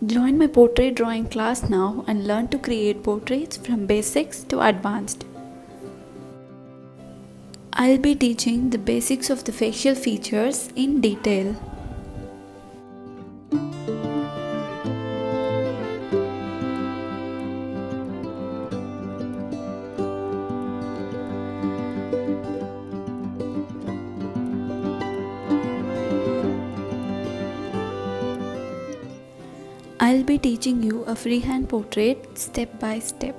Join my portrait drawing class now and learn to create portraits from basics to advanced. I'll be teaching the basics of the facial features in detail. I'll be teaching you a freehand portrait step by step.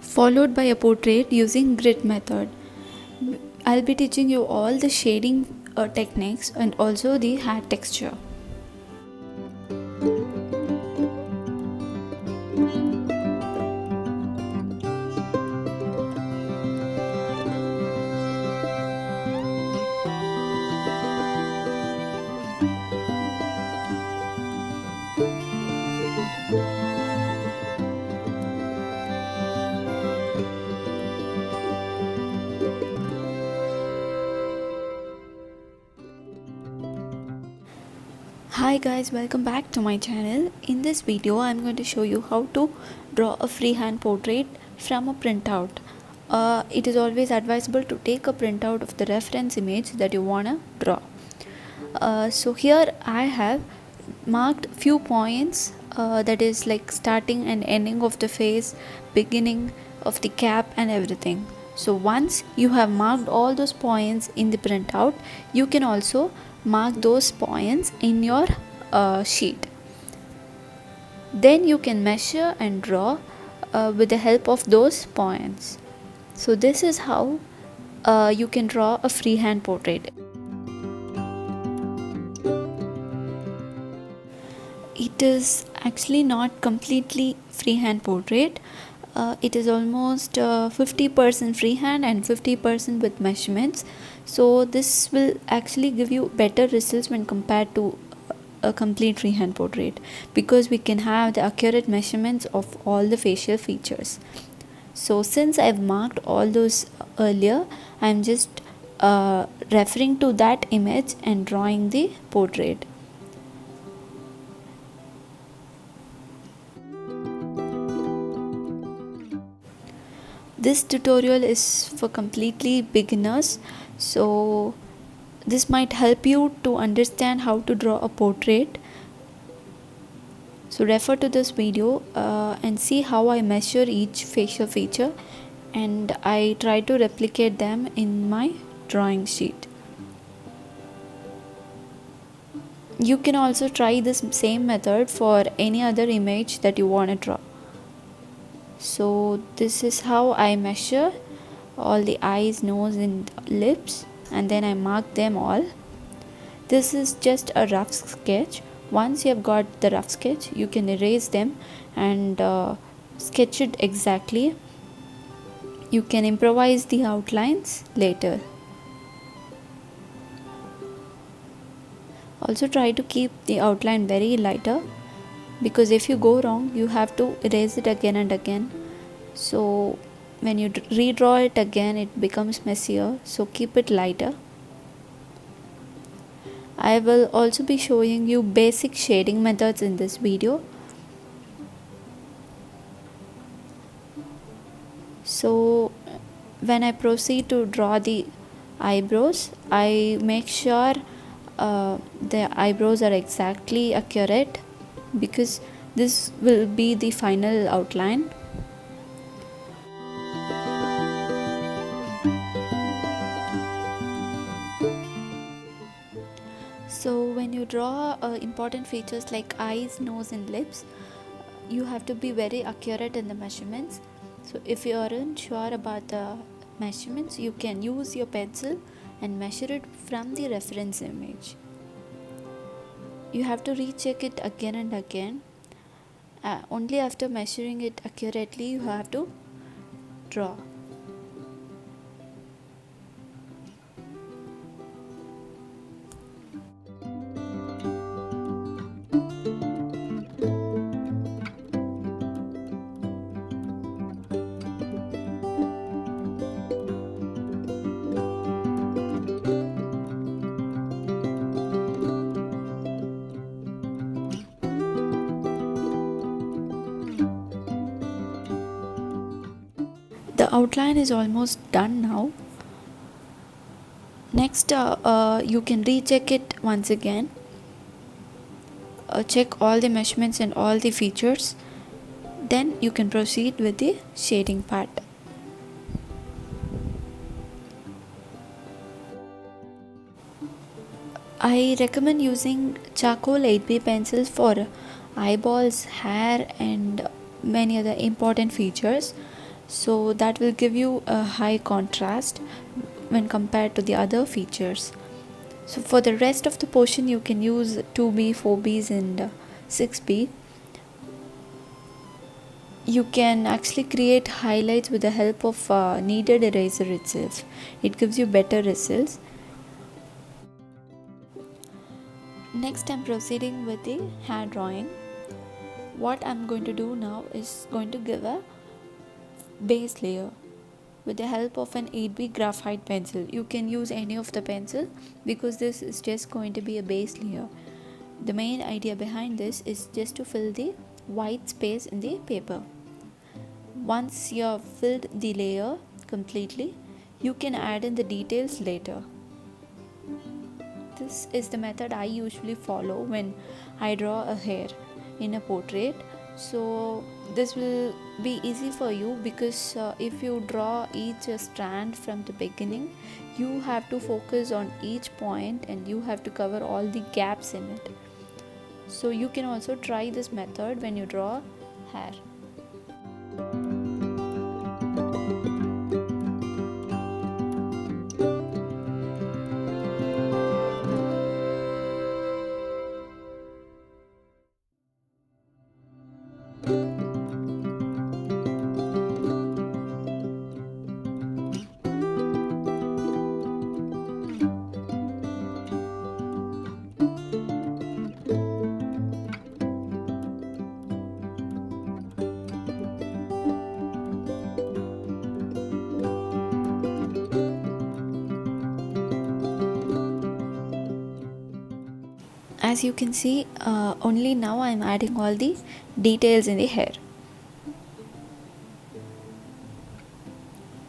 Followed by a portrait using grid method. I'll be teaching you all the shading techniques and also the hair texture. Hi guys, welcome back to my channel. In this video I'm going to show you how to draw a freehand portrait from a printout. It is always advisable to take a printout of the reference image that you wanna draw. So here I have marked few points, that is like starting and ending of the face, beginning of the cap and everything. So once you have marked all those points in the printout, you can also mark those points in your sheet. Then you can measure and draw with the help of those points. So this is how you can draw a freehand portrait. It is actually not completely freehand portrait. It is almost 50% freehand and 50% with measurements. So this will actually give you better results when compared to a complete freehand portrait, because we can have the accurate measurements of all the facial features. So since I've marked all those earlier, I'm just referring to that image and drawing the portrait. This tutorial is for completely beginners, so this might help you to understand how to draw a portrait. So refer to this video and see how I measure each facial feature, and I try to replicate them in my drawing sheet. You can also try this same method for any other image that you want to draw. So this is how I measure all the eyes, nose and lips, and then I mark them all. This is just a rough sketch. Once you have got the rough sketch, you can erase them and sketch it exactly. You can improvise the outlines later. Also try to keep the outline very lighter, because if you go wrong you have to erase it again and again. So when you redraw it again, it becomes messier, so keep it lighter. I will also be showing you basic shading methods in this video. So when I proceed to draw the eyebrows, I make sure the eyebrows are exactly accurate, because this will be the final outline. So when you draw important features like eyes, nose and lips, you have to be very accurate in the measurements. So if you aren't sure about the measurements, you can use your pencil and measure it from the reference image. You have to recheck it again and again. Only after measuring it accurately you have to draw. The outline is almost done now. Next, you can recheck it once again. Check all the measurements and all the features. Then you can proceed with the shading part. I recommend using charcoal 8B pencils for eyeballs, hair, and many other important features. So that will give you a high contrast when compared to the other features. So for the rest of the portion you can use 2B, 4Bs and 6B. You can actually create highlights with the help of kneaded eraser itself. It gives you better results. Next, I'm proceeding with the hair drawing. What I'm going to do now is going to give a base layer with the help of an 8B graphite pencil. You can use any of the pencil because this is just going to be a base layer. The main idea behind this is just to fill the white space in the paper. Once you have filled the layer completely, you can add in the details later. This is the method I usually follow when I draw a hair in a portrait. So this will be easy for you because if you draw each strand from the beginning, you have to focus on each point and you have to cover all the gaps in it. So you can also try this method when you draw hair. As you can see, only now I am adding all the details in the hair.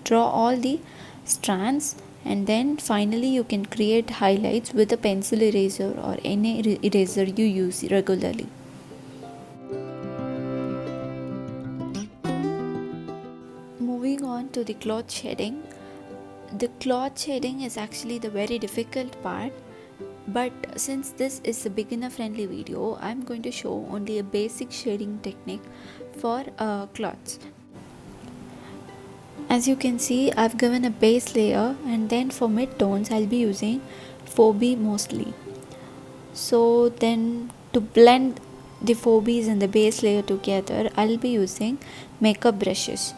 Draw all the strands and then finally you can create highlights with a pencil eraser or any eraser you use regularly. Moving on to the cloth shading. The cloth shading is actually the very difficult part. But since this is a beginner friendly video, I'm going to show only a basic shading technique for cloths. As you can see, I've given a base layer and then for mid-tones I'll be using 4B mostly. So then to blend the 4Bs and the base layer together, I'll be using makeup brushes.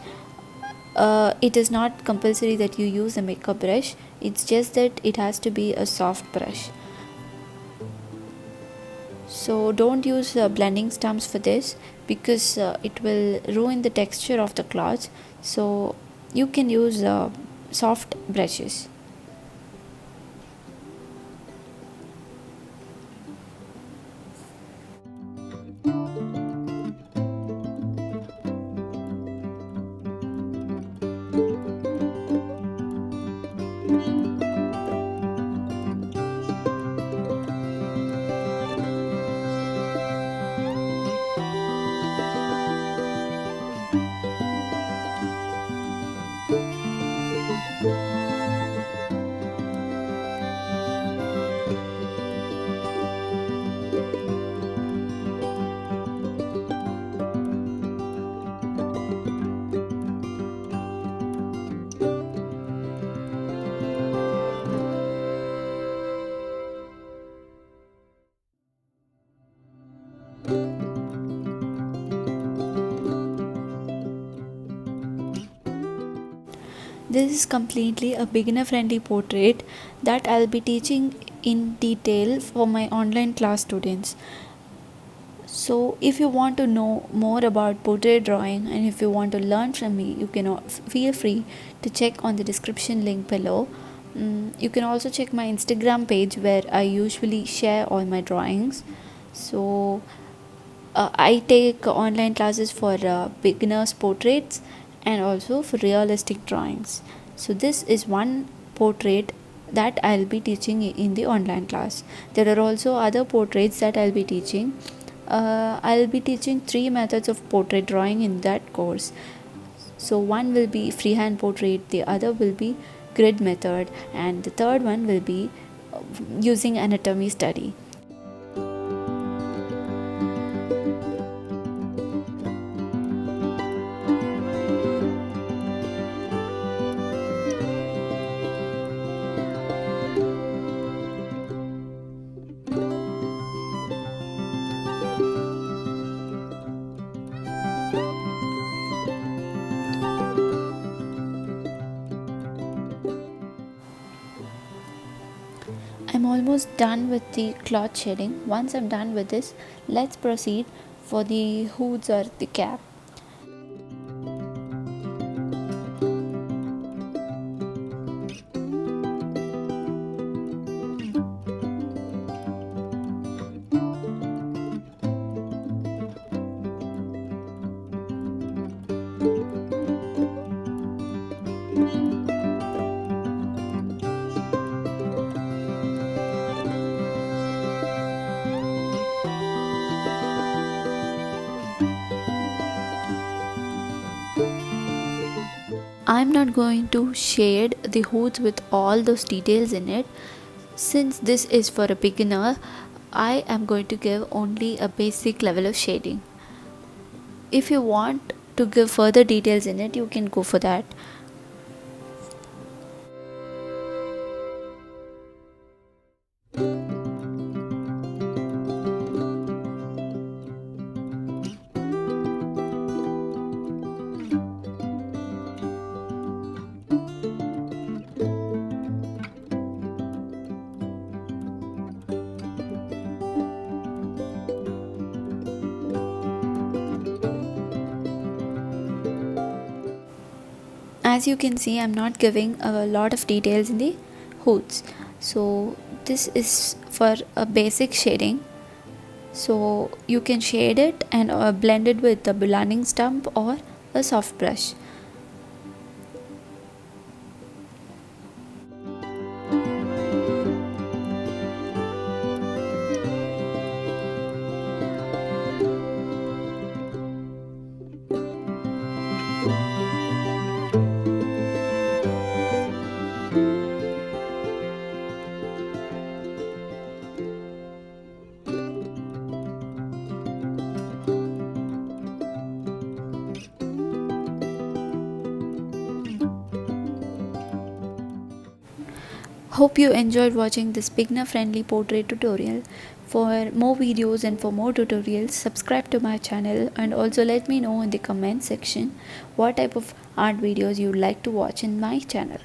It is not compulsory that you use a makeup brush, it's just that it has to be a soft brush. So don't use blending stumps for this because it will ruin the texture of the cloth. So you can use soft brushes. This is completely a beginner friendly portrait that I'll be teaching in detail for my online class students. So if you want to know more about portrait drawing and if you want to learn from me, you can feel free to check on the description link below. You can also check my Instagram page where I usually share all my drawings. So I take online classes for beginners portraits and also for realistic drawings. So this is one portrait that I'll be teaching in the online class. There are also other portraits that I'll be teaching. I'll be teaching 3 methods of portrait drawing in that course. So one will be freehand portrait, the other will be grid method, and the third one will be using anatomy study. I'm almost done with the cloth shading. Once I'm done with this, let's proceed for the hoods or the cap. I'm not going to shade the hoods with all those details in it. Since this is for a beginner, I am going to give only a basic level of shading. If you want to give further details in it, you can go for that. As you can see, I'm not giving a lot of details in the hoods. So this is for a basic shading. So you can shade it and blend it with a blending stump or a soft brush. Hope you enjoyed watching this beginner friendly portrait tutorial. For more videos and for more tutorials, subscribe to my channel, and also let me know in the comment section what type of art videos you would like to watch in my channel.